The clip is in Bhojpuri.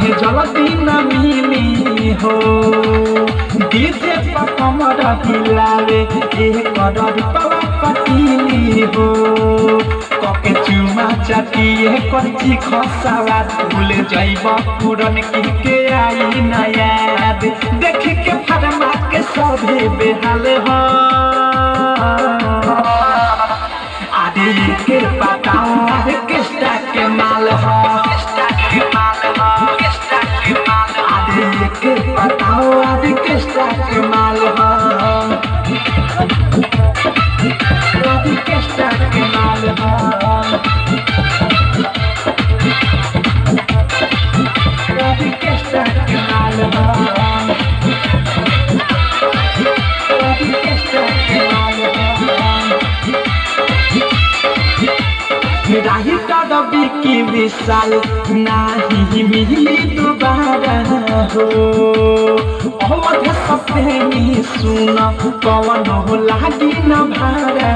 में जल्दी न मिली हो डीजे पर कमर हिलावे एक रुपवा कटीली हो कके चुमा चाटिए करची खसावा भूल जाइब पुरन के आई न याद देख के फरमा के सभे बेहाल हो आदि के बताओ ऑर्केस्ट्रा के माल हो आदि के बताओ ऑर्केस्ट्रा के माल हो ऑर्केस्ट्रा के माल हो ऑर्केस्ट्रा के माल हो ऑर्केस्ट्रा के माल हो राही कदबी की विशाल नाही मिली दोबारा हो अवध सप्रेमी सुन कवन हो लागी न भारा